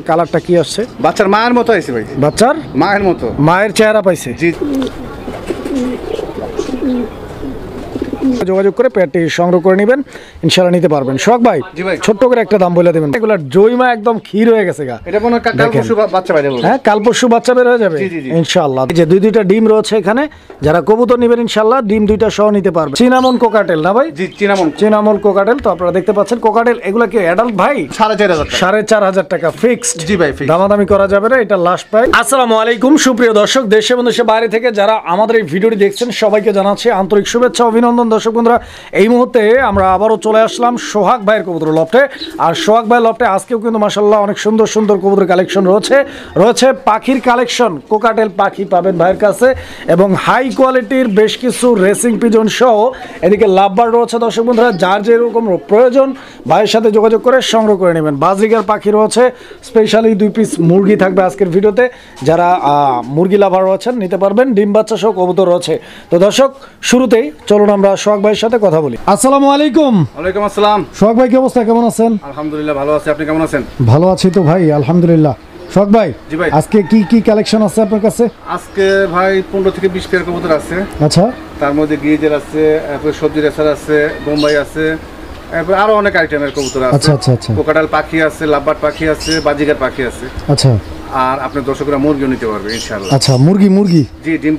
কালারটা কি আসছে? বাচ্চার মায়ের মতো আইছে ভাই, বাচ্চার মায়ের মতো, মায়ের চেহারা পাইছে। জি যোগাযোগ করে পেয়ারটি সংগ্রহ করে নেবেন, ইনশাআল্লাহ নিতে পারবেন। শখ ভাই, জি ভাই, ছোট্ট করে একটা দাম বলে দেবেন। এগুলার জয়মা একদম ক্ষীর হয়ে গেছে গা। এটা মনে কাল পরশু বাচ্চা বের হবে। হ্যাঁ, কাল পরশু বাচ্চা বের হয়ে যাবে ইনশাআল্লাহ। এই যে দুইটা ডিম রয়েছে এখানে, যারা কবুতর নেবেন ইনশাআল্লাহ ডিম দুইটা সহ নিতে পারবেন। চিনামন কোকাটেল না ভাই? জি, চিনামন কোকাটেল। তো আপনারা দেখতে পাচ্ছেন কোকাটেল, এগুলা কি অ্যাডাল্ট ভাই? 4,500 টাকা ফিক্সড। জি ভাই, দামাদামি করা যাবে না, এটা লাস্ট প্রাইস। আসসালামু আলাইকুম সুপ্রিয় দর্শক, দেশে এবং দেশের বাইরে থেকে যারা আমাদের এই ভিডিওটি দেখছেন সবাইকে জানাচ্ছি আন্তরিক শুভেচ্ছা অভিনন্দন। দর্শক বন্ধুরা, এই মুহূর্তে আমরা আবারও চলে আসলাম সোহাগ ভাইয়ের কবুতর লফটে। আর সোহাগ ভাইয়ের লফটে আজকেও কিন্তু মাশাআল্লাহ অনেক সুন্দর সুন্দর কবুতর কালেকশন রয়েছে পাখির কালেকশন। কোকাটেল পাখি পাবেন ভাইয়ের কাছে এবং হাই কোয়ালিটির বেশ কিছু রেসিং পিজন সহ এদিকে লাভবার রয়েছে। দর্শক বন্ধুরা, যার যেরকম প্রয়োজন ভাইয়ের সাথে যোগাযোগ করে সংগ্রহ করে নেবেন। বাজরিগার পাখি রয়েছে, স্পেশালি 2 পিস মুরগি থাকবে আজকের ভিডিওতে। যারা মুরগি লাভার রয়েছেন নিতে পারবেন, ডিম বাচ্চা সহ কবুতর রয়েছে। তো দর্শক, শুরুতেই চলুন আমরা সোহাগ ভাইয়ের সাথে কথা বলি। আসসালামু আলাইকুম। ওয়ালাইকুম আসসালাম। সোহাগ ভাই, কি অবস্থা, কেমন আছেন? আলহামদুলিল্লাহ ভালো আছি, আপনি কেমন আছেন? ভালো আছি তো ভাই, আলহামদুলিল্লাহ। সোহাগ ভাই, জি ভাই, আজকে কি কি কালেকশন আছে আপনার কাছে? আজকে ভাই 15 থেকে 20 পেয়ার কবুতর আছে। আচ্ছা, তার মধ্যে গিজের আছে, তারপরে সবজি রেসার আছে, বোম্বাই আছে, তারপরে আরো অনেক আইটেমের কবুতর আছে। আচ্ছা আচ্ছা আচ্ছা। কোকাটাল পাখি আছে, লাভবার্ড পাখি আছে, বাজিগার পাখি আছে। আচ্ছা, আর আপনার দর্শকরা মুরগিও নিতে পারবে ইনশাআল্লাহ। আচ্ছা, মুরগি জি, ডিম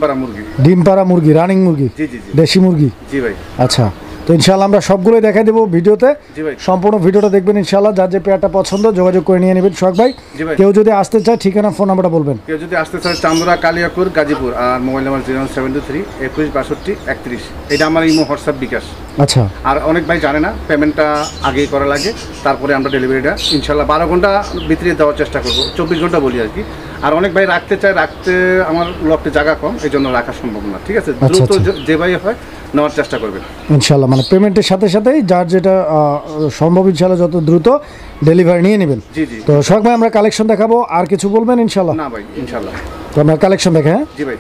পাড়া মুরগি, রানিং মুরগি, জি জি জি, দেশি মুরগি। জি ভাই। আচ্ছা, তো ইনশাআল্লাহ আমরা সবগুলোই দেখাই দেবো ভিডিওতে। জি ভাই, সম্পূর্ণ ভিডিওটা দেখবেন ইনশাআল্লাহ। যার যে পেয়ারটা পছন্দ যোগাযোগ করে নিয়ে নেবেন। সোহাগ ভাই, জি ভাই, কেউ যদি আসতে চায় ঠিকানা ফোন নাম্বারটা বলবেন। কেউ যদি আসতে চায় চান্দরা কালিয়াপুর গাজীপুর, আর মোবাইল নাম্বার 072 21 62 31। এটা আমার ইমো হোয়াটসঅ্যাপ বিকাশ। আচ্ছা, আর অনেক ভাই জানে না, পেমেন্টটা আগেই করা লাগে, তারপরে আমরা ডেলিভারিটা ইনশাল্লাহ 12 ঘন্টা ভিতরে দেওয়ার চেষ্টা করবো, 24 ঘন্টা বলি আর কি। আর অনেক ভাই রাখতে চায়, আমার লফটে জায়গা কম, এই জন্য রাখা সম্ভব না। ঠিক আছে, দ্রুত যে ভাই হয় নেওয়ার চেষ্টা করবেন ইনশাল্লাহ। মানে পেমেন্টের সাথে সাথেই যার যেটা সম্ভব ইনশাল্লাহ যত দ্রুত ডেলিভারি নিয়ে নেবেন। জি জি। তো সোহাগ ভাই, আমরা কালেকশন দেখাবো, আর কিছু বলবেন ইনশাল্লাহ? না ভাই, ইনশাল্লাহ। তো আমরা কালেকশন দেখে। হ্যাঁ জি ভাই।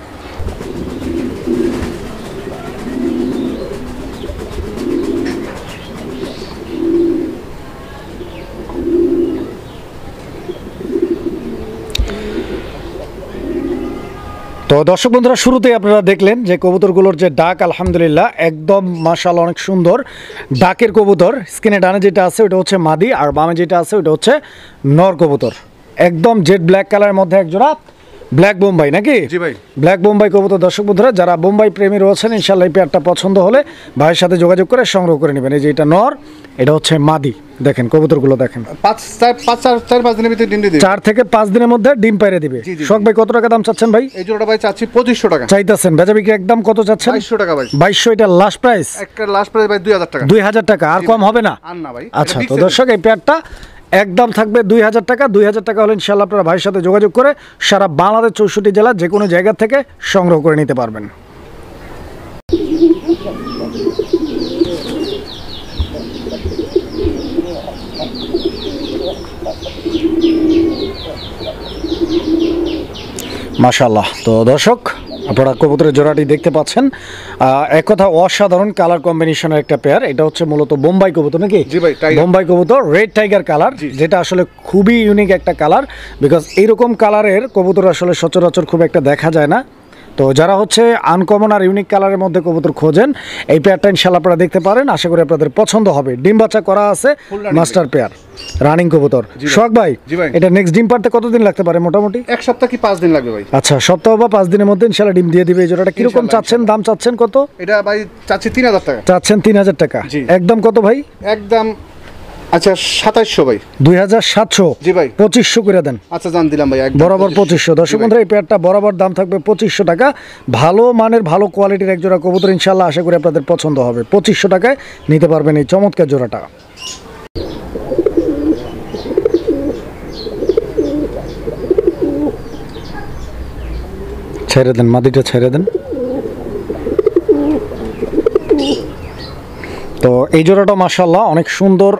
তো দর্শক বন্ধুরা, শুরুতেই আপনারা দেখলেন যে কবুতরগুলোর যে ডাক, আলহামদুলিল্লাহ একদম মাশাআল্লাহ অনেক সুন্দর ডাকের কবুতর। স্ক্রিনে ডানে যেটা আছে ওটা হচ্ছে মাদি, আর বামে যেটা আছে ওটা হচ্ছে নর কবুতর। একদম জেড ব্ল্যাক কালারের মধ্যে একজোড়া ব্ল্যাক বোম্বাই, নাকি? জি ভাই, ব্ল্যাক বোম্বাই কবুতর। দর্শক বন্ধুরা, যারা বোম্বাই প্রেমী রয়েছেন ইনশাআল্লাহ এই পেয়ারটা পছন্দ হলে ভাইয়ের সাথে যোগাযোগ করে সংগ্রহ করে নেবেন। এই যে এটা নর, এটা হচ্ছে মাদি। দেখেন কবুতরগুলো দেখেন, 4-5 দিনের ভিতরে ডিম দিয়ে দিবে। 4 থেকে 5 দিনের মধ্যে ডিম পাইরে দিবে। শখ ভাই, কত টাকা দাম চাচ্ছেন ভাই? এই জোড়াটা ভাই চাচ্ছি 2500 টাকা চাইতেছেন। বেচা বিক্রি একদম কত চাচ্ছেন? 2200 টাকা ভাই। 2200, এটা লাস্ট প্রাইস? একটা লাস্ট প্রাইস ভাই 2000 টাকা। 2000 টাকা, আর কম হবে না? আর না ভাই। আচ্ছা, তো দর্শক এই পেয়ারটা একদম থাকবে 2000 টাকা। 2000 টাকা হলে ইনশাআল্লাহ আপনারা ভাইয়ের সাথে যোগাযোগ করে সারা বাংলাদেশ 64 জেলা যে কোনো জায়গা থেকে সংগ্রহ করে নিতে পারবেন। মাশাআল্লাহ। তো দর্শক, আপনারা কবুতরের জোড়াটি দেখতে পাচ্ছেন, এক কথা অসাধারণ কালার কম্বিনেশনের একটা পেয়ার। এটা হচ্ছে মূলত বোম্বাই কবুতর, নাকি? জি ভাই, বোম্বাই কবুতর, রেড টাইগার কালার, যেটা আসলে খুবই ইউনিক একটা কালার, বিকজ এইরকম কালারের কবুতর আসলে সচরাচর খুব একটা দেখা যায় না। তো যারা হচ্ছে আনকমন আর ইউনিক কালারের মধ্যে কবুতর খোঁজেন, এই পেয়ারটা ইনশাআল্লাহ আপনারা দেখতে পারেন। আশা করি আপনাদের পছন্দ হবে। ডিম বাচ্চা করা আছে, মাস্টার পেয়ার, রানিং কবুতর। সোহাগ ভাই, এটা নেক্সট ডিম পারতে কতদিন লাগতে পারে মোটামুটি? 1 সপ্তাহ কি 5 দিন লাগবে ভাই। আচ্ছা, সপ্তাহ বা 5 দিনের মধ্যে ইনশাআল্লাহ ডিম দিয়ে দিবে। এই জোড়াটা কিরকম চাচ্ছেন, দাম চাচ্ছেন কত? এটা ভাই চাচ্ছি 3000 টাকা। চাচ্ছেন 3000 টাকা। একদম কত ভাই? একদম আচ্ছা 2700 ভাই। 2700? জি ভাই, 2500 করে দেন। আচ্ছা জান দিলাম ভাই, একদম বরাবর 2500। দর্শক বন্ধুরা, এই পেয়ারটা বরাবর দাম থাকবে 2500 টাকা। ভালো মানের ভালো কোয়ালিটির এক জোড়া কবুতর ইনশাআল্লাহ আশা করি আপনাদের পছন্দ হবে। 2500 টাকায় নিতে পারবেন এই চমৎকার জোড়াটা। ছেড়ে দেন, মাদিটা ছেড়ে দেন। তো এই জোড়াটা মাশাআল্লাহ অনেক সুন্দর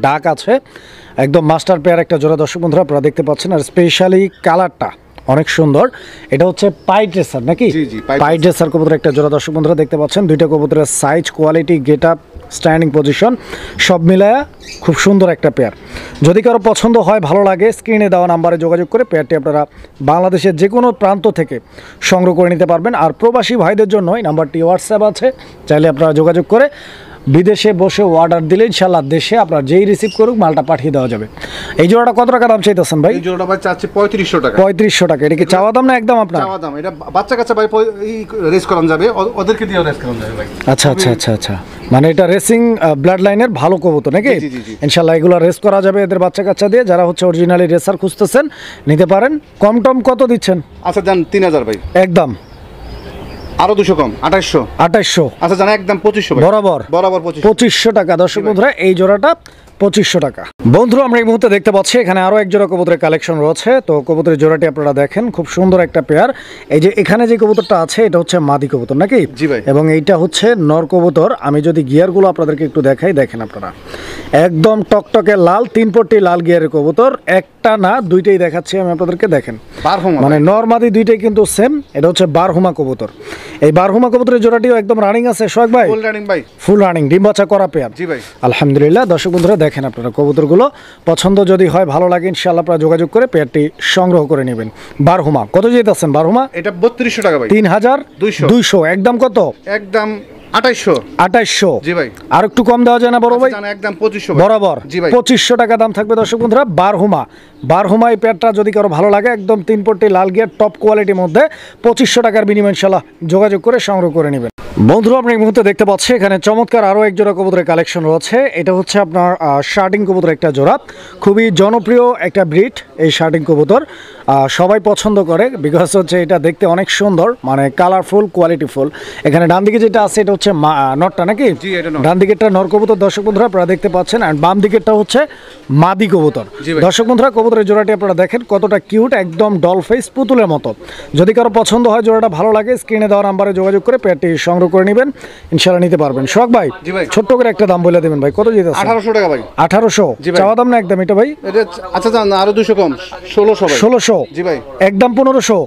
ডাক আছে, একদম মাস্টার পেয়ার একটা জোড়া। দর্শক বন্ধুরা, আপনারা দেখতে পাচ্ছেন, আর স্পেশালি কালারটা অনেক সুন্দর। এটা হচ্ছে পাই ড্রেসার নাকি? জি, জি, পাই পাই ড্রেসার কবুতর একটা জোড়া দর্শক বন্ধুরা দেখতে পাচ্ছেন। দুইটা কবুতরের size, quality, get up, standing position সব মিলায়া খুব সুন্দর একটা পেয়ার। যদি কারো পছন্দ হয়, ভালো লাগে, স্ক্রিনে দেওয়া নাম্বারে যোগাযোগ করে পেয়ারটি আপনারা বাংলাদেশের যে কোনো প্রান্ত থেকে সংগ্রহ করে নিতে পারবেন। আর প্রবাসী ভাইদের জন্য এই নাম্বারটি হোয়াটসঅ্যাপ আছে, চাইলে আপনারা যোগাযোগ করে বিদেশে বসে অর্ডার দিলে ইনশাল্লাহ দেশে আপনার যেই রিসিভ করুক মালটা পাঠিয়ে দেওয়া যাবে। এই জোড়াটা কত টাকা দাম চাইতেছেন ভাই? এই জোড়াটা ভাই চাচ্ছি 3500 টাকা। 3500 টাকা। এটা কি চাওয়া দাম না একদম আপনার? চাওয়া দাম। এটা বাচ্চা কাচ্চা ভাই রেস করানো যাবে, ওদেরকে দিয়েও রেস করানো যাবে ভাই। আচ্ছা আচ্ছা আচ্ছা আচ্ছা, মানে এটা রেসিং ব্লাড লাইনের ভালো কবুতর নাকি? জি, জি, জি। ইনশাল্লাহ এগুলো রেস করা যাবে এদের বাচ্চা কাচ্চা দিয়ে। যারা হচ্ছে অরিজিনালি রেসার খুঁজতেছেন নিতে পারেন। কম টম কত দিচ্ছেন? আচ্ছা যান 3000 ভাই। একদম আরো 200 কম 2800। 2800 আচ্ছা জান একদম 2500 ভাই। বরাবর বরাবর 2500। 2500 টাকা দর্শক বন্ধুরা, এই জোড়াটা 2500 টাকা। বন্ধুরা আমরা এই মুহূর্তে দেখতে পাচ্ছি এখানে আরো এক জোড়া কবুতরের কালেকশন রয়েছে। তো কবুতরের জোড়াটি আপনারা দেখেন, খুব সুন্দর একটা পেয়ার। এই যে এখানে যে কবুতরটা আছে এটা হচ্ছে মাদি কবুতর নাকি? জি ভাই। এবং এইটা হচ্ছে নর কবুতর। আমি যদি গিয়ারগুলো আপনাদেরকে একটু দেখাই, দেখেন আপনারা একদম টকটকে লাল, 3 পট্টি লাল গিয়ারের কবুতর। একটা না দুইটাই দেখাচ্ছি আমি আপনাদেরকে, দেখেন বারহুমা মানে নর মাদি দুইটাই কিন্তু সেম। এটা হচ্ছে বারহুমা কবুতর। এই বারহুমা কবুতরের জোড়াটিও একদম রানিং আছে সোহাগ ভাই? ফুল রানিং ভাই। ফুল রানিং, ডিম বাচ্চা করা পেয়ার। জি ভাই। আলহামদুলিল্লাহ। দর্শক বন্ধুরা দেখেন আপনারা কবুতরগুলো পছন্দ যদি হয়, ভালো লাগে, ইনশাআল্লাহ আপনারা যোগাযোগ করে পেয়ারটি সংগ্রহ করে নেবেন। বারহুমা কত যেতেছেন? বারহুমা এটা 3200 টাকা ভাই। 3200। একদম কত? একদম 2800। 2800। জি ভাই। আর একটু কম দেওয়া যায় না বড় ভাই? আচ্ছা জান একদম 2500 ভাই। বরাবর জি ভাই। 2500 টাকা দাম থাকবে দর্শক বন্ধুরা। বারহুমা এই পেয়ারটা যদি কারো ভালো লাগে, একদম 3 পট্টি লাল গিয়ার টপ কোয়ালিটির মধ্যে 2500 টাকার বিনিময়ে ইনশাআল্লাহ যোগাযোগ করে সংগ্রহ করে নেবেন। বন্ধুরা আমরা এই মুহূর্তে দেখতে পাচ্ছি এখানে চমৎকার আরও এক জোড়া কবুতরের কালেকশন রয়েছে। এটা হচ্ছে আপনার শার্টিং কবুতর একটা জোড়া, খুবই জনপ্রিয় একটা ব্রিড এই শার্টিং কবুতর। সবাই পছন্দ করে বিকজ হচ্ছে এটা দেখতে অনেক সুন্দর, মানে কালারফুল, কোয়ালিটিফুল। এখানে ডান দিকে যেটা আছে এটা হচ্ছে নটটা নাকি? জি, এটা নর। ডান দিকেরটা নর কবুতর দর্শক বন্ধুরা আপনারা দেখতে পাচ্ছেন, আর বাম দিকেরটা হচ্ছে মাদি কবুতর। জি ভাই। দর্শক বন্ধুরা কবুতরের জোড়াটি আপনারা দেখেন কতটা কিউট, একদম ডল ফেস, পুতুলের মতো। যদি কারো পছন্দ হয়, জোড়াটা ভালো লাগে, স্ক্রিনে দেওয়া নাম্বারে যোগাযোগ করে পেয়ারটি সংগ্রহ করে নেবেন, ইনশাআল্লাহ নিতে পারবেন। সোহাগ ভাই জি ভাই। ছোট্ট করে একটা দাম বলে দেবেন ভাই, কত যেতে 1800 টাকা ভাই। 1800। জি ভাই। চাওয়া দাম না একদম এটা ভাই? এটা আচ্ছা জান আরো 200 কম 1600 ভাই। 1600। জি ভাই। একদম 1500।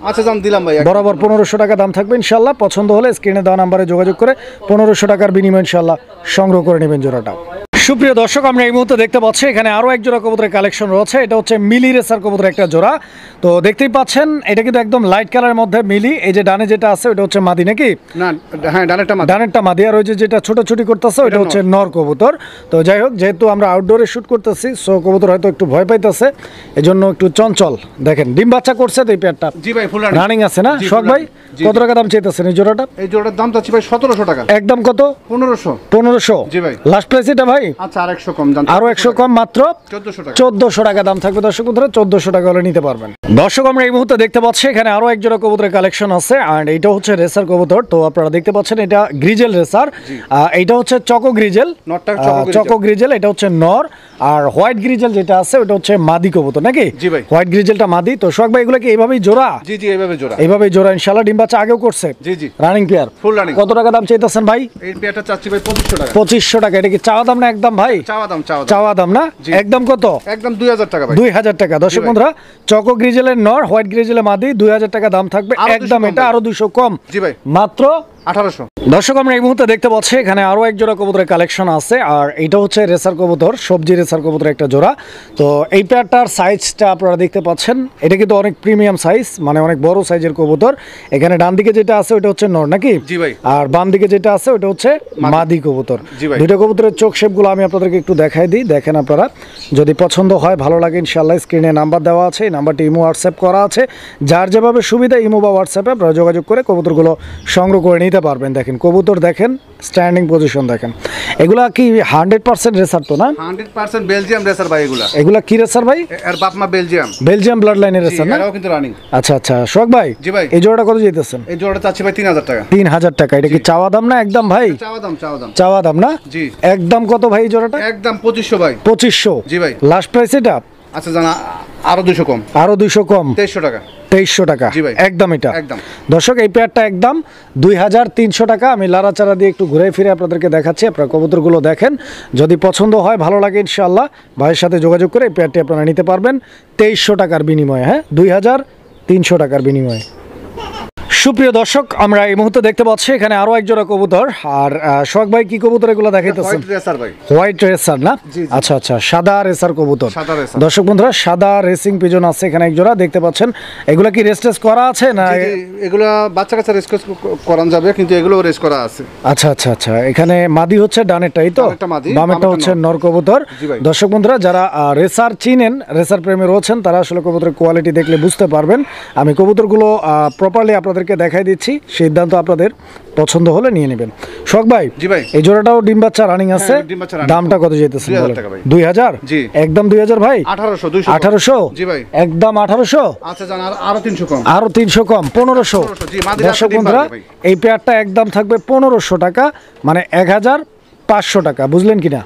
আচ্ছা জান দিলাম ভাই। বরাবর 1500 টাকা দাম থাকবে ইনশাআল্লাহ। পছন্দ হলে স্ক্রিনে দেওয়া নাম্বারে যোগাযোগ করে 1500 টাকার বিনিময়ে ইনশাআল্লাহ সংগ্রহ করে নেবেন জোড়াটা। সুপ্রিয় দর্শক আমরা এই মুহূর্তে দেখতে পাচ্ছি এখানে আরো এক জোড়া কবুতরের কালেকশন রয়েছে। এটা হচ্ছে মিলি রেসার কবুতরের একটা জোড়া। তো দেখতেই পাচ্ছেন এটা কিন্তু একদম লাইট কালারের মধ্যে মিলি। এই যে ডানে যেটা আছে ওটা হচ্ছে মাদি নাকি? না হ্যাঁ ডানেরটা মাদি। ডানেরটা মাদি, আর ওই যে যেটা ছোটাছুটি করতেছে ওটা হচ্ছে নর কবুতর। তো যাই হোক, যেহেতু আমরা আউটডোরে শুট করতেছি, সো কবুতর হয়তো একটু ভয় পাইতেছে, এজন্য একটু চঞ্চল। দেখেন ডিম বাচ্চা করছে তো এই পেয়ারটা জি ভাই ফুল রানিং আছে না? জি, সোহাগ full ভাই running। জি, কত জি। টাকা দাম চাইতেছেন এই জোড়াটা? এই জোড়াটার দাম চাচ্ছি ভাই 1700 টাকা। একদম কত? 1500। 1500। জি ভাই। লাস্ট প্রাইস এটা ভাই? আচ্ছা আর 100 কম জান। আরো 100 কম, মাত্র 1400 টাকা। 1400 টাকা দাম থাকবে দর্শক বন্ধুরা। 1400 টাকা হলে নিতে পারবেন। দর্শক আমরা এই মুহূর্তে দেখতে পাচ্ছি এখানে আরো এক জোড়া কবুতরের কালেকশন আছে, আর এইটা হচ্ছে রেসার কবুতর। তো আপনারা দেখতে পাচ্ছেন এটা গ্রিজেল রেসার, এইটা হচ্ছে চকো গ্রিজেল। নটটা চকো গ্রিজেল। চকো গ্রিজেল এটা হচ্ছে নর, আর হোয়াইট গ্রিজেল যেটা আছে ওটা হচ্ছে মাদি কবুতর নাকি? জি ভাই। হোয়াইট গ্রিজেলটা মাদি। তো সোহাগ ভাই এগুলো কি এইভাবেই জোড়া? জি জি এইভাবে জোড়া। এইভাবেই জোড়া ইনশাআল্লাহ। ডিম বাচ্চা আগেও করছে? জি জি। Running pair. Full running. কত টাকা দাম চাইতেছেন ভাই? এই পেয়ারটা চাচ্ছি ভাই 2500 টাকা। 2500 টাকা। এটা কি চাওয়া দাম না একদম ভাই? চাওয়া দাম চাওয়া দাম। চাওয়া দাম না? জি। একদম কত? একদম 2000 টাকা ভাই। 2000 টাকা। দর্শক ভাই। বন্ধুরা চকো গ্রিজেলের নর, হোয়াইট গ্রিজেলের মাদি, 2000 টাকা দাম থাকবে আরো 200 একদম। কম এটা ভাই। আরো 200 কম, জি ভাই। মাত্র 1800। দর্শক আমরা এই মুহূর্তে দেখতে পাচ্ছি এখানে আরো এক জোড়া কবুতরের কালেকশন আছে, আর এটা হচ্ছে রেসার কবুতর, সবজি রেসার কবুতর একটা জোড়া। তো এই পেয়ারটার সাইজটা আপনারা দেখতে পাচ্ছেন, এটা কিন্তু অনেক প্রিমিয়াম সাইজ, মানে অনেক বড় সাইজের কবুতর। এখানে ডান দিকে যেটা আছে ওটা হচ্ছে নর নাকি? জি ভাই। আর বাম দিকে যেটা আছে ওটা হচ্ছে মাদি কবুতর। জি ভাই। দুটো কবুতরের চোখ শেপগুলো আমি আপনাদেরকে একটু দেখাই দিই, দেখেন আপনারা। যদি পছন্দ হয়, ভালো লাগে, ইনশাআল্লাহ স্ক্রিনে নাম্বার দেওয়া আছে, এই নাম্বারটি ইমো হোয়াটসঅ্যাপ করা আছে। যার যেভাবে সুবিধা ইমো বা হোয়াটসঅ্যাপে আপনারা যোগাযোগ করে কবুতরগুলো সংগ্রহ করে নিতে পারবেন। দেখেন কবুতর দেখেন, স্ট্যান্ডিং পজিশন দেখেন। এগুলা কি 100% রেসার তো না? 100% বেলজিয়াম রেসার ভাই এগুলা। এগুলা কি রেসার ভাই? এর বাপ মা বেলজিয়াম। বেলজিয়াম ব্লাড লাইনের রেসার না? এরাও কিন্তু রানিং। আচ্ছা আচ্ছা। সোহাগ ভাই জি ভাই। এই জোড়াটা কত যেতেছেন? এই জোড়াটা চাচ্ছি ভাই 3000 টাকা। 3000 টাকা। এটা কি চাওয়া দাম না একদম ভাই? চাওয়া দাম চাওয়া দাম। চাওয়া দাম না? জি। একদম কত ভাই এই জোড়াটা? একদম 2500 ভাই। 2500। জি ভাই। লাস্ট প্রাইস এটা? আচ্ছা জানা আরো 200 কম। আরো 200 কম, 2300 টাকা। 2300 টাকা। জি ভাই। একদম এটা একদম। দর্শক এই পেয়ারটা একদম 2300 টাকা। আমি লাড়াচাড়া দিয়ে একটু ঘুরে ফিরে আপনাদেরকে দেখাচ্ছি, আপনারা কবুতরগুলো দেখেন। যদি পছন্দ হয়, ভালো লাগে, ইনশাআল্লাহ ভাইয়ের সাথে যোগাযোগ করে এই পেয়ারটি আপনারা নিতে পারবেন 2300 টাকার বিনিময়ে। হ্যাঁ, 300 টাকার বিনিময়ে। সুপ্রিয় দর্শক, আমরা এই মুহূর্তে দেখতে পাচ্ছি এখানে আরো এক জোড়া কবুতর। আর সোহাগ ভাই কি কবুতর এগুলো দেখাইতেছেন? হোয়াইট রেসার ভাই। হোয়াইট রেসার না? জি, জি। আচ্ছা আচ্ছা, সাদা রেসার কবুতর। সাদা রেসার। দর্শক বন্ধুরা, সাদা রেসিং পিজন আছে এখানে এক জোড়া দেখতে পাচ্ছেন। এগুলা কি রেস টেস করা আছে না? জি, জি, এগুলা বাচ্চা কাচ্চা রেস করানো যাবে, কিন্তু এগুলো রেস করা আছে। আচ্ছা আচ্ছা আচ্ছা, এখানে মাদি হচ্ছে ডানেরটাই তো, ডানেরটা মাদি, বামেরটা বামেরটা হচ্ছে নর। নর কবুতর। জি ভাই। দর্শক বন্ধুরা, যারা রেসার চিনেন, রেসার প্রেমী রয়েছেন, তারা আসলে কবুতরের কোয়ালিটি দেখলে বুঝতে পারবেন। আমি কবুতরগুলো প্রপারলি আপনাদেরকে দেখাই দিচ্ছি, সিদ্ধান্ত আপনাদের পছন্দ হলে নিয়ে নেবেন। শখ ভাই, জি ভাই। এই জোড়াটাও ডিম বাচ্চা রানিং আছে, ডিম বাচ্চা running। দামটা কত যেতেছে? 2000 টাকা ভাই। 2000? জি। একদম 2000 ভাই? 1800, 200। 1800? জি ভাই। একদম 1800? আচ্ছা জান, আরো 300 কম। আরো 300 কম, 1500। 1500, জি, মাদির দর্শক একটা ডিম বন্ধুরা, পারবে ভাই। এই পেয়ারটা একদম থাকবে 1500 টাকা, মানে 1500 টাকা, বুঝলেন কিনা?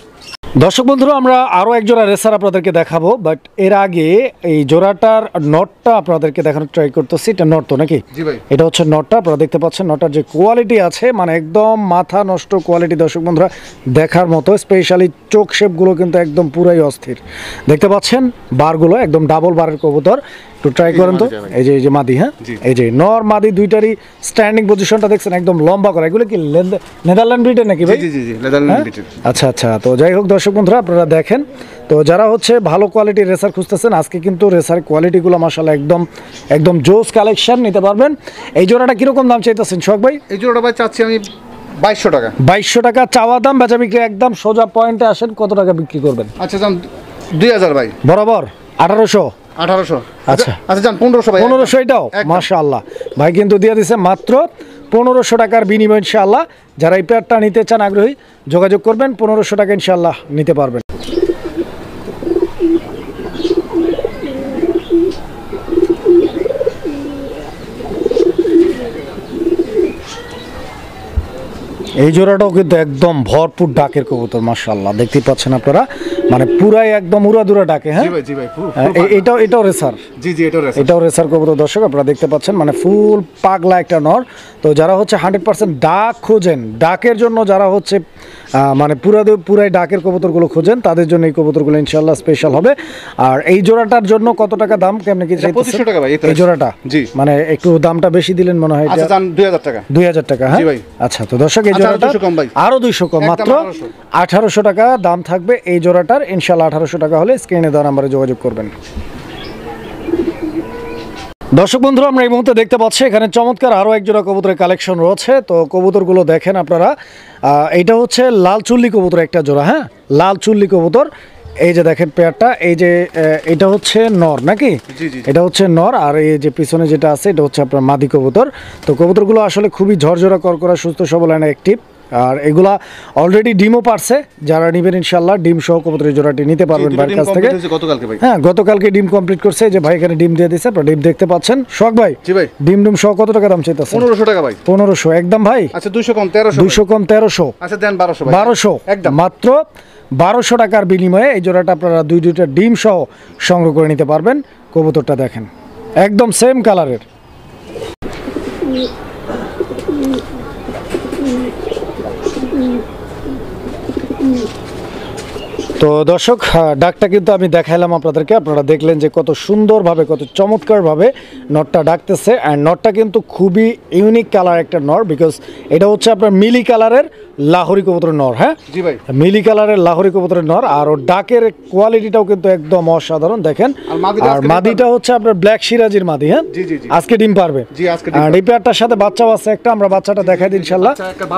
দর্শক বন্ধুরা, আমরা আরো এক জোড়া রেসার আপনাদেরকে দেখাবো, বাট এর আগে এই জোড়াটার নটটা আপনাদেরকে দেখানোর ট্রাই করতেছি। এটা নট তো নাকি? জি ভাই। এটা হচ্ছে নটটা, আপনারা দেখতে পাচ্ছেন নটার যে কোয়ালিটি আছে, মানে একদম মাথা নষ্ট কোয়ালিটি। দর্শক বন্ধুরা, দেখার মতো, স্পেশালি চোখ শেপগুলো কিন্তু একদম পুরাই অস্থির। দেখতে পাচ্ছেন বারগুলো একদম ডাবল বারের কবুতর। একটু ট্রাই করেন তো। এই যে মাদি, হ্যাঁ, এই যে নর মাদি দুইটারই স্ট্যান্ডিং পজিশনটা দেখছেন, একদম লম্বা করা। এগুলো কি নেদারল্যান্ড ব্রিডের নাকি ভাই? জি জি জি, নেদারল্যান্ড ব্রিটেন। আচ্ছা আচ্ছা, তো যাই হোক দর্শক বন্ধুরা, আপনারা দেখেন তো, যারা হচ্ছে ভালো কোয়ালিটির রেসার খুঁজতেছেন, আজকে কিন্তু রেসার কোয়ালিটিগুলো মাশাআল্লাহ একদম একদম জোস কালেকশন, নিতে পারবেন। এই জোড়াটা কিরকম দাম চাইতেছেন শখ ভাই? এই জোড়াটা ভাই চাচ্ছি আমি 2200 টাকা। 2200 টাকা চাওয়া দাম, বেচা বিক্রি একদম সোজা পয়েন্টে আসেন। কত টাকা বিক্রি করবেন? আচ্ছা জান, 2000 ভাই। বরাবর 1800? 1800। আচ্ছা। আচ্ছা জান, 1500 ভাই। 1500? এটাও একদম। মাশাআল্লাহ, ভাই কিন্তু দিয়ে দিছে মাত্র 1500 টাকার বিনিময়। ইনশাআল্লাহ যারা এই পেয়ারটা নিতে চান, আগ্রহী, যোগাযোগ করবেন। 1500 টাকা ইনশাআল্লাহ নিতে পারবেন। এই জোড়াটাও কিন্তু একদম ভরপুর ডাকের কবুতর, মাশাআল্লাহ দেখতেই পাচ্ছেন আপনারা, মানে পুরাই একদম উড়াদুরা ডাকে। হ্যাঁ জি ভাই, জি ভাই। এটাও রেসার। জি জি, এটাও রেসার। এটাও রেসার কবুতর। দর্শক আপনারা দেখতে পাচ্ছেন, মানে ফুল পাগলা একটা নর। তো যারা হচ্ছে 100% ডাক খোঁজেন, ডাকের জন্য যারা হচ্ছে মানে পুরাই ডাকের কবুতরগুলো খোঁজেন, তাদের জন্য এই কবুতরগুলো ইনশাআল্লাহ স্পেশাল হবে। আর এই জোড়াটার জন্য কত টাকা দাম, কেমনে কি চাইতেছেন? 2500 টাকা ভাই এই জোড়াটা। জি। মানে একটু দামটা বেশি দিলেন মনে হয়। আচ্ছা জান, 2000 টাকা। 2000 টাকা? হ্যাঁ জি ভাই। আচ্ছা, তো দর্শক এই আচ্ছা, জোড়াটা 200 কম ভাই। আরো 200 কম, একদম মাত্র 1800 1800 টাকা দাম থাকবে এই জোড়াটার। ইনশাআল্লাহ 1800 টাকা হলে স্ক্রিনে দেওয়া নাম্বারে যোগাযোগ করবেন। দর্শক বন্ধুরা, আমরা এই মুহূর্তে দেখতে পাচ্ছি এখানে চমৎকার আরও এক জোড়া কবুতরের কালেকশন রয়েছে। তো কবুতরগুলো দেখেন আপনারা, এইটা হচ্ছে লাল চুল্লি কবুতর একটা জোড়া। হ্যাঁ, লাল চুল্লি কবুতর। এই যে দেখেন পেয়ারটা, এই যে এটা হচ্ছে নর নাকি? জি, জি। এটা হচ্ছে নর, আর এই যে পিছনে যেটা আছে এটা হচ্ছে আপনার মাদি কবুতর। তো কবুতরগুলো আসলে খুবই ঝরঝরা করকরা, সুস্থ সবল, অ্যাক্টিভ। আর এগুলা অলরেডি ডিমও পারছে। যারা নেবেন ইনশাআল্লাহ ডিম সহ কবুতরের জোড়াটি নিতে পারবেন ভাইয়ের কাছ থেকে। গতকালকে ভাই। হ্যাঁ, গতকালকে ডিম কমপ্লিট করছে। এই যে ভাই এখানে ডিম দিয়ে দিয়েছে, আপনারা ডিম দেখতে পাচ্ছেন। শখ ভাই, জি ভাই। ডিম সহ কত টাকা দাম চাইতেছেন? 1500 টাকা ভাই। 1500 একদম ভাই? আচ্ছা 200 কম, 1300। 200 কম 1300? আচ্ছা দেন 1200 ভাই। 1200 একদম। মাত্র 1200 টাকার বিনিময়ে এই জোড়াটা আপনারা দুইটা ডিম সহ সংগ্রহ করে নিতে পারবেন। কবুতরটা দেখেন, একদম সেম কালারের। তো দর্শক, ডাকটা কিন্তু আমি দেখাইলাম আপনাদেরকে, আপনারা দেখলেন যে কত সুন্দরভাবে, কত চমৎকারভাবে নটটা ডাকতেছে। অ্যান্ড নটটা কিন্তু খুবই ইউনিক কালার একটা নর, বিকজ এটা হচ্ছে আপনার মিলি কালারের লাহোরি কবুতরের নর। হ্যাঁ জি ভাই। মিলি কালারের লাহোরি কবুতরের নর, আর ওর ডাকের কোয়ালিটিটাও কিন্তু একদম অসাধারণ। দেখেন, আর মাদিটা হচ্ছে আপনার ব্ল্যাক সিরাজির মাদি। হ্যাঁ, জি জি জি। আজকে ডিম পারবে। জি, আজকে ডিম আর এই পেয়ারটার সাথে বাচ্চাও আছে একটা, আমরা বাচ্চাটা দেখাই দিই ইনশাআল্লাহ।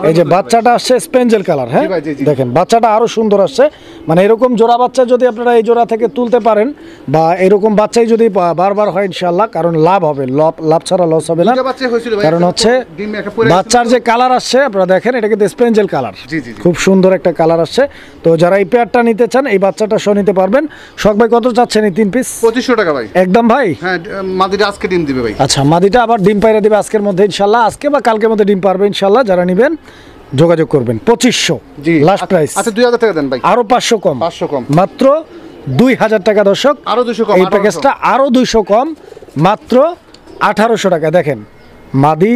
এই যে বাচ্চাটা আসছে স্পেঞ্জেল কালার। হ্যাঁ, জি ভাই, জি, জি। দেখেন বাচ্চাটা আরো সুন্দর আসছে। মানে এরকম জোড়া বাচ্চা যদি আপনারা এই জোড়া থেকে তুলতে পারেন, বা এরকম বাচ্চাই যদি বারবার হয় ইনশাআল্লাহ, কারণ লাভ হবে, লাভ ছাড়া লস হবে না। কারণ হচ্ছে বাচ্চার যে কালার আসছে আপনারা দেখেন, এটা কিন্তু স্পেঞ্জেল কালার। জি জি জি। খুব সুন্দর একটা কালার আসছে। তো যারা এই পেয়ারটা নিতে চান, এই বাচ্চাটা সহ নিতে পারবেন। শখ ভাই কত চাচ্ছেন এই 3 পিস? 2500 টাকা ভাই। একদম ভাই? হ্যাঁ, মাদিটা আজকে ডিম দিবে ভাই। আচ্ছা, মাদিটা আবার ডিম পাইরা দিবে আজকের মধ্যে ইনশাআল্লাহ, আজকে বা কালকের মধ্যে ডিম পারবে ইনশাআল্লাহ। যারা নেবেন যোগাযোগ করবেন। 2500 জি, লাস্ট প্রাইস। আচ্ছা 2000 টাকা দেন ভাই। আরো 500 কম। 500 কম। মাত্র 2000 টাকা। দর্শক, আরো 200 কম। এই প্যাকেজটা আরো 200 কম, মাত্র 1800 টাকা। দেখেন, মাদি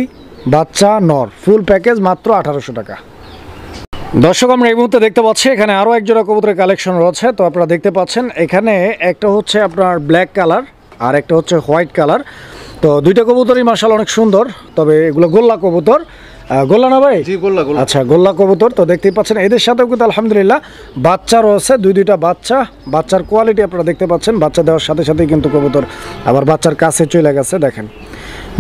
বাচ্চা নর ফুল প্যাকেজ মাত্র 1800 টাকা। দর্শক, আমরা এই মুহূর্তে দেখতে পাচ্ছি এখানে আরো এক জোড়া কবুতরের কালেকশন রয়েছে। তো আপনারা দেখতে পাচ্ছেন এখানে একটা হচ্ছে আপনার ব্ল্যাক কালার, আর একটা হচ্ছে হোয়াইট কালার। তো দুইটা কবুতরই মাশাআল্লাহ অনেক সুন্দর, তবে এগুলো গোল্লা কবুতর। গোল্লা না ভাই? জি গোল্লা গোল্লা। আচ্ছা, গোল্লা কবুতর। তো দেখতেই পাচ্ছেন এদের সাথেও কিন্তু আলহামদুলিল্লাহ বাচ্চা রয়েছে, দুইটা বাচ্চা। বাচ্চার কোয়ালিটি আপনারা দেখতে পাচ্ছেন, বাচ্চা দেওয়ার সাথে সাথেই কিন্তু কবুতর আবার বাচ্চার কাছে চলে গেছে। দেখেন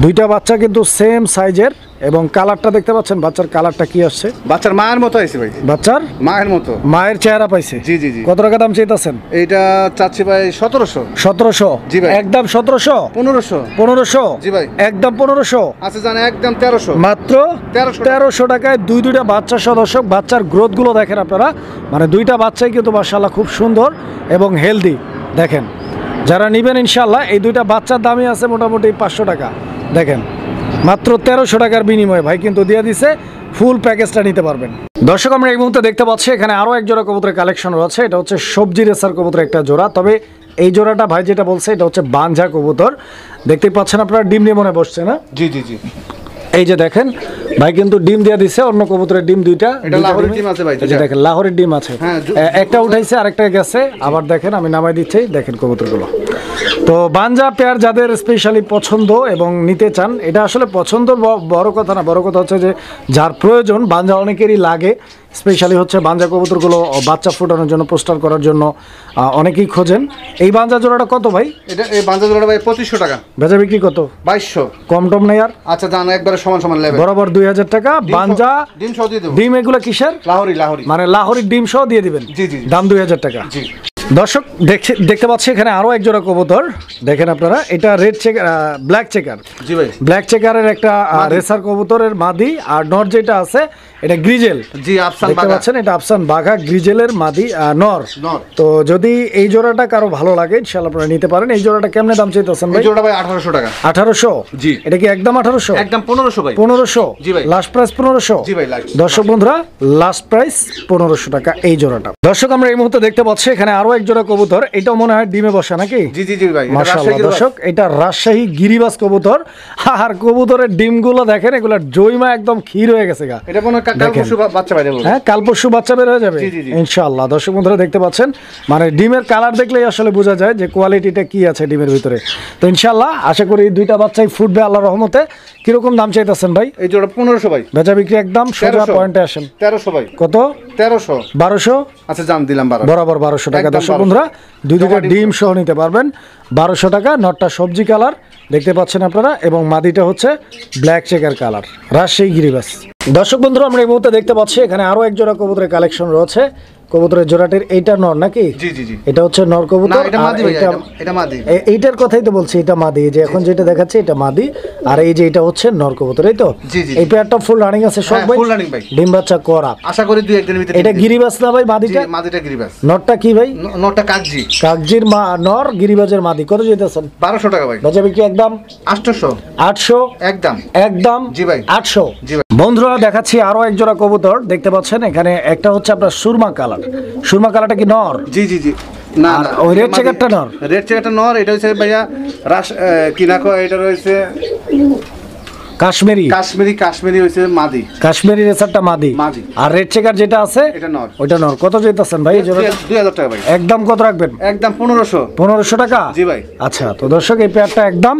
দুইটা বাচ্চা কিন্তু সেম সাইজের, এবং কালারটা দেখতে পাচ্ছেন, বাচ্চার কালারটা কি আসছে, বাচ্চার মায়ের মতো আছে ভাই, বাচ্চার মায়ের মতো, মায়ের চেহারা পাইছে। জি জি জি। কত টাকা দাম চাইতেছেন? এইটা চাচ্ছি ভাই 1700। 1700? জি ভাই। একদম 1700? 1500। 1500? জি ভাই। একদম 1500? আচ্ছা জান একদম 1300। মাত্র 1300 টাকায় দুইটা বাচ্চা সহ। দর্শক বাচ্চার গ্রোথ গুলো দেখেন আপনারা, মানে দুইটা বাচ্চাই কিন্তু মাশাআল্লাহ খুব সুন্দর এবং হেলদি। দেখেন যারা নেবেন ইনশাআল্লাহ এই দুইটা বাচ্চার দামই আছে মোটামুটি 500 টাকা। দেখেন মাত্র 1300 টাকার বিনিময়ে ভাই কিন্তু দিয়ে দিছে, ফুল প্যাকেজটা নিতে পারবেন। দর্শক আমরা এই মুহূর্তে দেখতে পাচ্ছি এখানে আরো এক জোড়া কবুতরের কালেকশন রয়েছে। এটা হচ্ছে সবজি রেসার কবুতরের একটা জোড়া, তবে এই জোড়াটা ভাই যেটা বলছে এটা হচ্ছে বাঞ্ঝা কবুতর। দেখতেই পাচ্ছেন আপনারা ডিম নিয়ে মনে বসছে না? জি জি জি। এই যে দেখেন ভাই কিন্তু ডিম দিয়ে দিছে, অন্য কবুতরের ডিম দুইটা। এটা লাহোরের ডিম আছে ভাই। এই যে দেখেন লাহোরের ডিম আছে, হ্যাঁ, একটা উঠাইছে আরেকটা গেছে। আবার দেখেন আমি নামাই দিচ্ছি, দেখেন কবুতরগুলো। তো বাঞ্জা পেয়ার যাদের স্পেশালি পছন্দ এবং নিতে চান, এটা আসলে পছন্দ বড় কথা না, বড় কথা হচ্ছে যে যার প্রয়োজন, বাঞ্জা অনেকেরই লাগে। স্পেশালি হচ্ছে বাঞ্জা কবুতরগুলো বাচ্চা ফুটানোর জন্য, পোস্টার করার জন্য অনেকেই খোঁজেন। এই বাঞ্জা জোড়াটা কত ভাই? এটা এই বাঞ্জা জোড়াটা ভাই 2500 টাকা। বেচা বিক্রি কত? 2200। কম টম নেই আর? আচ্ছা জান একবারে সমান সমান লেভেল, বরাবর 2000 টাকা। বাঞ্জা ডিম সহ দিয়ে দেব। ডিম এগুলো কিসের? লাহোরি লাহোরি, মানে লাহোরি ডিম সহ দিয়ে দিবেন? জি জি। দাম 2000 টাকা। জি। দর্শক দেখতে পাচ্ছি এখানে আরো এক জোড়া কবুতর। দেখেন আপনারা, এটা রেড চেকার, ব্ল্যাক চেকার। জি ভাই। ব্ল্যাক চেকারের একটা রেসার কবুতরের মাদি, আর নর যেটা আছে এটা গ্রিজেল। জি আফসান দেখতে বাগা। পাচ্ছেন এটা আফসান বাঘা গ্রিজেলের মাদি নর। তো যদি এই জোড়াটা কারো ভালো লাগে ইনশাআল্লাহ আপনারা নিতে পারেন। এই জোড়াটা কেমনে দাম চাইতেছেন ভাই? এই জোড়াটা ভাই 1800 টাকা। 1800? জি। এটা কি একদম 1800? একদম 1500 ভাই। 1500? জি ভাই। Last price 1500? জি ভাই লাস্ট। দর্শক বন্ধুরা লাস্ট প্রাইস 1500 টাকা এই জোড়াটা। দর্শক আমরা এই মুহূর্তে দেখতে পাচ্ছি এখানে আরো এক জোড়া কবুতর। এটাও মনে হয় ডিমে বসা নাকি? জি জি জি ভাই। মাশাআল্লাহ দর্শক, এটা রাজশাহী গিরিবাজ কবুতর। আর কবুতরের ডিমগুলো দেখেন, এগুলা জয়মা একদম ক্ষীর হয়ে গেছে গা। এটা কোনো কাল পরশু বাচ্চা বাইরে বলবো। হ্যাঁ, কাল পরশু বাচ্চা বের হয়ে যাবে ইনশাআল্লাহ। দর্শক বন্ধুরা দেখতে পাচ্ছেন, মানে ডিমের কালার দেখলেই আসলে বোঝা যায় যে কোয়ালিটিটা কি আছে ডিমের ভিতরে। তো ইনশাআল্লাহ আশা করি দুইটা বাচ্চাই ফুটবে আল্লাহর রহমতে। কিরকম দাম চাইতেছেন ভাই? এই জোড়া 1500 ভাই। বেচা বিক্রি একদম সোজা পয়েন্টে আসেন। 1300 ভাই। কত? 1300। 1200? আচ্ছা জান দিলাম 1200। বরাবর 1200 টাকা। দর্শক বন্ধুরা দুইটা ডিম সহ নিতে পারবেন 1200 টাকা। নটটা সবজি কালার দেখতে পাচ্ছেন আপনারা, এবং মাদিটা হচ্ছে ব্ল্যাক চেকার কালার, রাজশাহী গিরিবাস। দর্শক বন্ধুরা আমরা এই মুহূর্তে দেখতে পাচ্ছি এখানে আরো এক জোড়া কবুতরের কালেকশন রয়েছে। কবুতরের জোড়াটির এইটা নর নাকি? জি জি জি। এটা হচ্ছে নর কবুতর। এটা মাদি ভাই, এটা মাদি। এইটার কথাই তো বলছি, এটা মাদি। যে এখন যেটা দেখাচ্ছে এটা মাদি, আর এই যে এটা হচ্ছে নর কবুতর, এই তো? জি জি। এই পেয়ারটা ফুল রানিং আছে সব ভাই? ফুল রানিং ভাই। ডিম বাচ্চা করা আশা করি 2-1 দিনের ভিতরে। এটা গিরিবাস না ভাই মাদিটা? জি মাদিটা গিরিবাস। নরটা কি ভাই? নরটা কাকজি। কাকজির নর, গিরিবাজের মাদি। কত যেতেছেন? 1200 টাকা ভাই। বেচা বিক্রি একদম 800। 800? একদম একদম জি ভাই। 800? জি ভাই। বন্ধুরা দেখাচ্ছি আরো এক জোড়া কবুতর। দেখতে পাচ্ছেন এখানে একটা হচ্ছে আপনার সুরমা কালার। সুরমা কালারটা কি নর? জি জি জি। না আর না, ওই রেড চেকারটা নর? রেড চেকারটা নর। এটা হচ্ছে ভাইয়া কি না কয়, এটা রয়েছে কাশ্মীরি। কাশ্মীরি হইছে মাদি। কাশ্মীরি রেসারটা মাদি। মাদি। আর রেড চেকার যেটা আছে এটা নর। ওইটা নর। কত যেতেছেন ভাই এই জোড়াটা? 2000 টাকা ভাই। একদম কত রাখবেন? একদম 1500। 1500 টাকা? জি ভাই। আচ্ছা, তো দর্শক এই পেয়ারটা একদম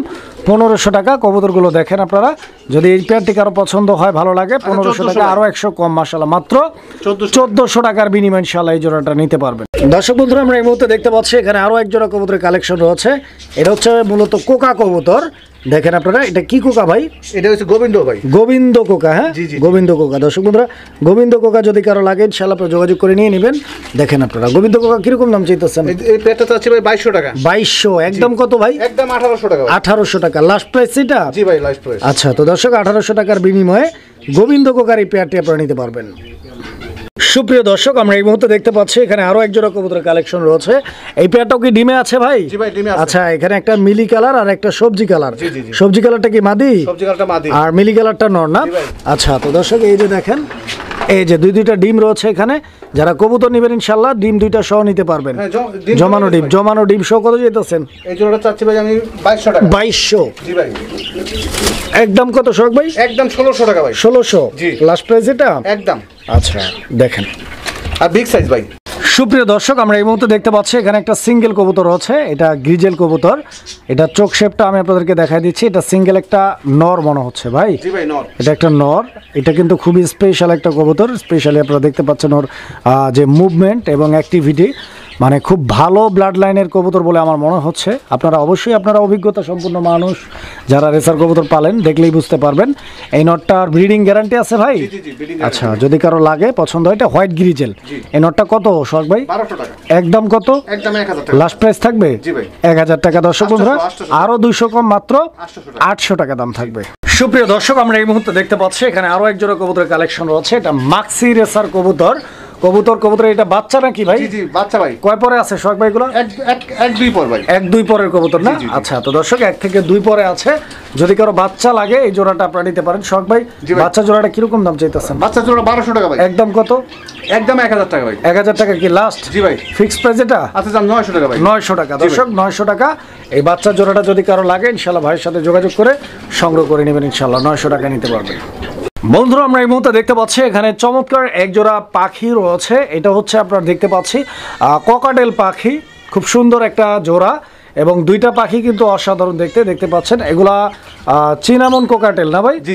1500 টাকা। কবুতরগুলো দেখেন আপনারা, যদি এই পেয়ারটি কারো পছন্দ হয়, ভালো লাগে, 1500 টাকা, আরো 100 কম মাশাআল্লাহ, মাত্র 1400 টাকার বিনিময়ে ইনশাআল্লাহ এই জোড়াটা নিতে পারবেন। দর্শক বন্ধুরা আমরা এই মুহূর্তে দেখতে পাচ্ছি এখানে আরো এক জোড়া কবুতরের কালেকশন রয়েছে। এটা হচ্ছে মূলত কোকা কবুতর। দেখেন আপনারা, এটা কি কোকা ভাই? এটা হচ্ছে গোবিন্দ ভাই। গোবিন্দ কোকা। হ্যাঁ জি জি। গোবিন্দ কোকা। দর্শক বন্ধুরা গোবিন্দ কোকা যদি কারো লাগে ইনশাআল্লাহ আপনারা যোগাযোগ করে নিয়ে নেবেন। দেখেন আপনারা গোবিন্দ কোকা কিরকম দাম চাইতেছেন? এই পেটটা চাচ্ছি ভাই 2200 টাকা। 2200? একদম কত ভাই? একদম 1800 টাকা। 1800 টাকা লাস্ট প্রাইস এটা? জি ভাই লাস্ট প্রাইস। আচ্ছা, তো দর্শক 1800 টাকার বিনিময়ে গোবিন্দ কোকার এই পেয়ারটি আপনারা নিতে পারবেন। সুপ্রিয় দর্শক আমরা এই মুহূর্তে দেখতে পাচ্ছি এখানে আরো এক জোড়া কবুতরের কালেকশন রয়েছে। এই পেয়ারটাও কি ডিমে আছে ভাই? জি ভাই ডিমে আছে। আচ্ছা, এখানে একটা মিলি কালার আর একটা সবজি কালার। জি জি জি। সবজি কালারটা কি মাদি? সবজি কালারটা মাদি। আর মিলি কালারটা নর না? জি ভাই। আচ্ছা, তো দর্শক এই যে দেখেন, এই যে দুইটা ডিম রয়েছে এখানে। যারা কবুতর নেবেন ইনশাআল্লাহ ডিম দুইটা সহ নিতে পারবেন। হ্যাঁ, জমানো ডিম সহ কত যেতেছেন? এই জোড়াটা চাচ্ছি ভাই আমি 2200 টাকা। 2200? জি ভাই। একদম কত শখ ভাই? একদম 1600 টাকা ভাই। 1600? জি। লাস্ট প্রাইস এটা? একদম। আচ্ছা দেখেন, আর বিগ সাইজ ভাই। সুপ্রিয় দর্শক, আমরা এই মুহূর্তে দেখতে পাচ্ছি এখানে একটা সিঙ্গেল কবুতর আছে। এটা গ্রিজেল কবুতর। এটা চোখ শেপটা আমি আপনাদেরকে দেখাই দিচ্ছি। এটা সিঙ্গেল একটা নর মনে হচ্ছে ভাই। জি ভাই, নর। এটা একটা নর। এটা কিন্তু খুবই স্পেশাল একটা কবুতর। স্পেশালি আপনারা দেখতে পাচ্ছেন ওর যে মুভমেন্ট এবং অ্যাক্টিভিটি, মানে খুব ভালো ব্লাড লাইনের কবুতর বলে আমার মনে হচ্ছে। আপনারা অবশ্যই আপনারা অভিজ্ঞতা সম্পন্ন মানুষ যারা রেসার কবুতর পালেন দেখলেই বুঝতে পারবেন। এই নটটার ব্রিডিং গ্যারান্টি আছে ভাই? আচ্ছা, যদি কারো লাগে পছন্দ হয়, এটা হোয়াইট গ্রিজেল। এই নটটা কত সোহাগ ভাই? 1200 টাকা। একদম কত? একদম 1000 টাকা। লাস্ট প্রাইস থাকবে 1000 টাকা। দর্শক বন্ধুরা, আরো 200 কম, মাত্র 800 টাকা দাম থাকবে। সুপ্রিয় দর্শক, আমরা এই মুহূর্তে দেখতে পাচ্ছি এখানে আরো এক জোড়া কবুতরের কালেকশন রয়েছে। এটা মাক্সি রেসার কবুতর। কবুতর এটা বাচ্চা নাকি ভাই? জি জি, বাচ্চা ভাই। কয় পরে আছে সোহাগ ভাই এগুলো? এক দুই পর ভাই। 1-2 পরের কবুতর না? আচ্ছা, তো দর্শক 1 থেকে 2 পরে আছে। যদি কারো বাচ্চা লাগে এই জোড়াটা আপনারা নিতে পারেন। সোহাগ ভাই, বাচ্চা জোড়াটা কিরকম দাম চাইতেছেন? বাচ্চা জোড়া 1200 টাকা ভাই। একদম কত? একদম 1000 টাকা ভাই। 1000 টাকা কি লাস্ট? জি ভাই। ফিক্স প্রাইস এটা? আচ্ছা যান 900 টাকা ভাই। 900 টাকা। দর্শক 900 টাকা। এই বাচ্চা জোড়াটা যদি কারো লাগে ইনশাআল্লাহ ভাইয়ের সাথে যোগাযোগ করে সংগ্রহ করে নেবেন। ইনশাআল্লাহ 900 টাকা নিতে পারবেন। বন্ধুরা, আমরা এই মুহূর্তে দেখতে পাচ্ছি এখানে চমৎকার এক জোড়া পাখি রয়েছে। এটা হচ্ছে আপনারা দেখতে পাচ্ছি ককাটেল পাখি। খুব সুন্দর একটা জোড়া এবং দুইটা পাখি কিন্তু অসাধারণ দেখতে পাচ্ছেন। এগুলা চিনামন কোকাটেল না ভাই? জি,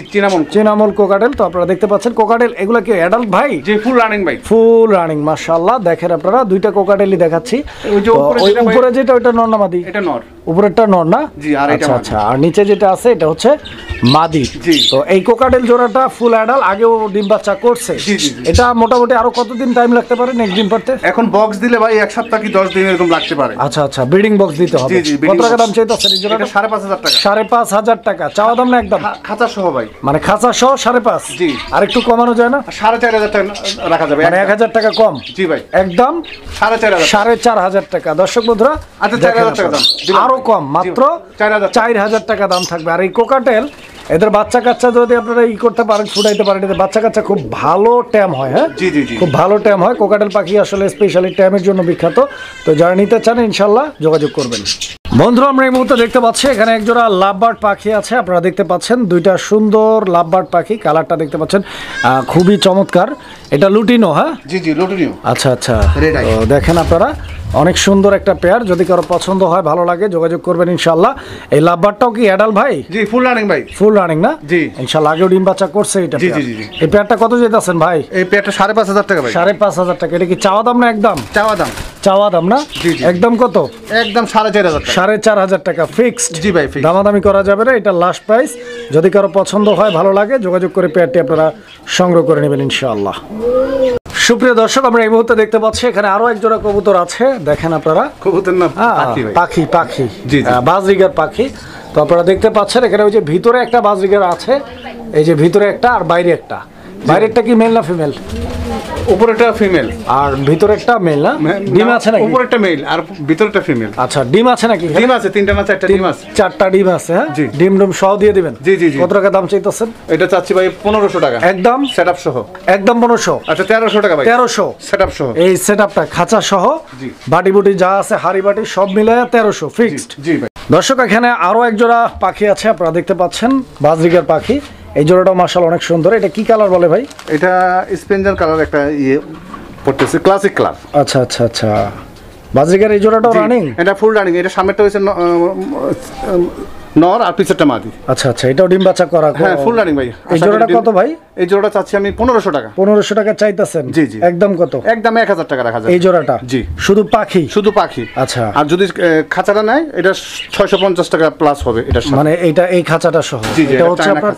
চিনামন কোকাটেল। তো আপনারা দেখতে পাচ্ছেন কোকাটেল। এগুলা কি অ্যাডাল্ট ভাই? জি, ফুল রানিং ভাই। ফুল রানিং, মাশাআল্লাহ। দেখেন আপনারা দুইটা কোকাটেলই দেখাচ্ছি। ওই উপরে যেটা ওইটা নর না মাদি? এটা নর। উপরেরটা নর না? জি, আর এটা আচ্ছা, আর নিচে যেটা আছে এটা হচ্ছে মাদি। জি। তো এই কোকাটেল জোড়াটা ফুল অ্যাডাল্ট, আগেও ডিম বাচ্চা করছে। জি জি। এটা মোটামুটি আরো কতদিন টাইম লাগতে পারে নেক্সট ডিম পারতে? এখন বক্স দিলে ভাই 1 সপ্তাহ কি 10 দিন এরকম লাগতে পারে। আচ্ছা, ব্রিডিং বক্স দিতে হবে। জি জি, কত টাকা দাম চাইতেছেন এই জোড়াটা? 5500 টাকা। 5500 টাকা চাওয়া দাম না একদম? খাঁচা সহ ভাই। মানে খাঁচা সহ 5.5? জি। আর একটু কমানো যায় না? 4500 টাকা রাখা যাবে। মানে 1000 টাকা কম? জি ভাই। একদম 4500 টাকা। দর্শক বন্ধুরা, আচ্ছা 4000 টাকা দাম। আরো কম, মাত্র 4000 টাকা দাম থাকবে। আর এই কোকাটেল এদের বাচ্চা কাচ্চা যদি আপনারা করতে পারেন, ফুটাইতে পারেন, এদের বাচ্চা কাচ্চা খুব ভালো ট্যাম হয়। হ্যাঁ, জি জি জি, খুব ভালো ট্যাম হয়। কোকাটেল পাখি আসলে স্পেশালি ট্যামের জন্য বিখ্যাত। তো যারা নিতে চান ইনশাল্লাহ যোগাযোগ করবেন। বন্ধুরা, আমরা এই মুহূর্তে দেখতে পাচ্ছি এখানে একজোড়া লাভবার্ড পাখি আছে। আপনারা দেখতে পাচ্ছেন দুইটা সুন্দর লাভবার্ড পাখি। কালারটা দেখতে পাচ্ছেন খুবই চমৎকার। এটা লুটিনো? হ্যাঁ জি জি, লুটিনো। আচ্ছা, তো দেখেন আপনারা অনেক সুন্দর একটা পেয়ার। যদি কারো পছন্দ হয়, ভালো লাগে, যোগাযোগ করবেন ইনশাআল্লাহ। এই লাভবারটাও কি অ্যাডাল্ট ভাই? জি, ফুল রানিং ভাই। ফুল রানিং না? জি ইনশাআল্লাহ। আগেও ডিম বাচ্চা করছে এটা? জি জি জি। এই পেয়ারটা কত যেতেছেন ভাই? এই পেয়ারটা 5500 টাকা ভাই। 5500 টাকা। এটা কি চাওয়া দাম না একদম? চাওয়া দাম না? জি জি। একদম কত? একদম 4500 টাকা। 4500 টাকা ফিক্সড? জি ভাই, ফিক্সড। দামাদামি করা যাবে না। এটা লাস্ট প্রাইস। যদি কারো পছন্দ হয়, ভালো লাগে, যোগাযোগ করে পেয়ারটি আপনারা সংগ্রহ করে নেবেন ইনশাআল্লাহ। সুপ্রিয় দর্শক, আমরা এই মুহূর্তে দেখতে পাচ্ছি এখানে আরো এক জোড়া কবুতর আছে। দেখেন আপনারা। কবুতর না পাখি ভাই। পাখি। জি জি, বাজরিগার পাখি। তো আপনারা দেখতে পাচ্ছেন এখানে ওই যে ভিতরে একটা বাজরিগার আছে, এই যে ভিতরে একটা আর বাইরে একটা। বাইরেরটা কি মেল না ফিমেল? উপরেরটা ফিমেল আর ভিতরেরটা মেল না? ডিম আছে নাকি? উপরেরটা মেল আর ভিতরেরটা ফিমেল। আচ্ছা, ডিম আছে নাকি? ডিম আছে, 3টা না 4টা ডিম আছে। 4টা ডিম আছে। হ্যাঁ, জি। ডিম সহ দিয়ে দিবেন? জি জি জি। কত টাকা দাম চাইতেছেন? এটা চাচ্ছি ভাই 1500 টাকা। একদম সেটআপ সহ? একদম 1500। আচ্ছা 1300 টাকা ভাই। 1300 সেটআপ সহ? এই সেটআপটা খাঁচা সহ, জি। বাটি বুটি যা আছে, হাড়ি বাটি সব মিলায় 1300 ফিক্সড? জি ভাই। দর্শক, এখানে আরো এক জোড়া পাখি আছে। আপনারা দেখতে পাচ্ছেন বাজরিগার পাখি। এই জোড়াটাও মাশাআল্লাহ অনেক সুন্দর। এটা কি কালার বলে ভাই? এটা স্পেঞ্জার কালার একটা পড়তেছে, ক্লাসিক কালার। আচ্ছা। বাজরিগার এই জোড়াটাও রানিং? এটা ফুল রানিং। এটা সামনেরটা হইছে নর আর পিছেরটা মাদি। আচ্ছা, এটাও ডিম বাচ্চা করা? হ্যাঁ, ফুল রানিং ভাই। এই জোড়াটা কত ভাই? এই জোড়াটা চাচ্ছি আমি 1500 টাকা। 1500 টাকা চাইতেছেন? জি জি। একদম কত? একদম 1000 টাকা রাখা যায় এই জোড়াটা? জি। শুধু পাখি? শুধু পাখি। আচ্ছা। আর যদি খাঁচাটা নেয় এটা 650 টাকা প্লাস হবে এটা। মানে এইটা এই খাঁচাটা সহ? জি জি, এটা হচ্ছে আপনার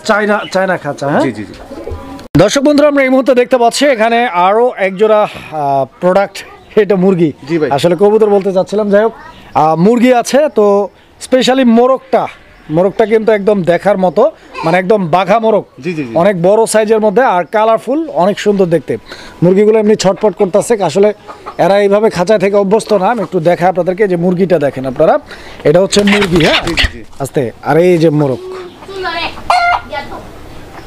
চায়না খাঁচা? হ্যাঁ জি জি জি। দর্শক বন্ধুরা, আমরা এই মুহূর্তে দেখতে পাচ্ছি এখানে আরো এক জোড়া প্রোডাক্ট। এটা মুরগি। জি ভাই। আসলে কবুতর বলতে চাচ্ছিলাম। যাই হোক, মুরগি আছে। তো স্পেশালি মোরগটা কিন্তু একদম দেখার মতো, মানে একদম বাঘা মোরগ। জি জি জি। অনেক বড় সাইজের মধ্যে আর কালারফুল, অনেক সুন্দর দেখতে। মুরগিগুলো এমনি ছটফট করতেছে। আসলে এরা এইভাবে খাঁচায় থেকে অভ্যস্ত না। আমি একটু দেখাই আপনাদেরকে। যে মুরগিটা দেখেন আপনারা, এটা হচ্ছে মুরগি। হ্যাঁ, আস্তে। আর এই যে মোরগ।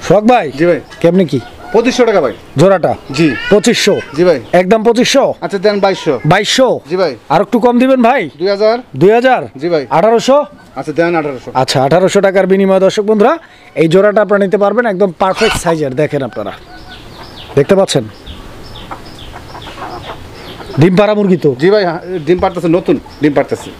সোহাগ ভাই। জি ভাই। কেমনি কি? 2500 টাকা ভাই জোড়াটা? জি। 2500? জি ভাই। একদম 2500? আচ্ছা দেন 2200। 2200? জি ভাই। আর একটু কম দিবেন ভাই? 2000। 2000? জি ভাই। 1800? আচ্ছা দেন 1800। আচ্ছা, 1800 টাকার বিনিময়ে দর্শক বন্ধুরা এই জোড়াটা আপনারা নিতে পারবেন। একদম পারফেক্ট সাইজের। দেখেন আপনারা, দেখতে পাচ্ছেন ডিম পাড়া মুরগি তো। জি ভাই, ডিম পাড়তেছে, নতুন ডিম পাড়তেছে।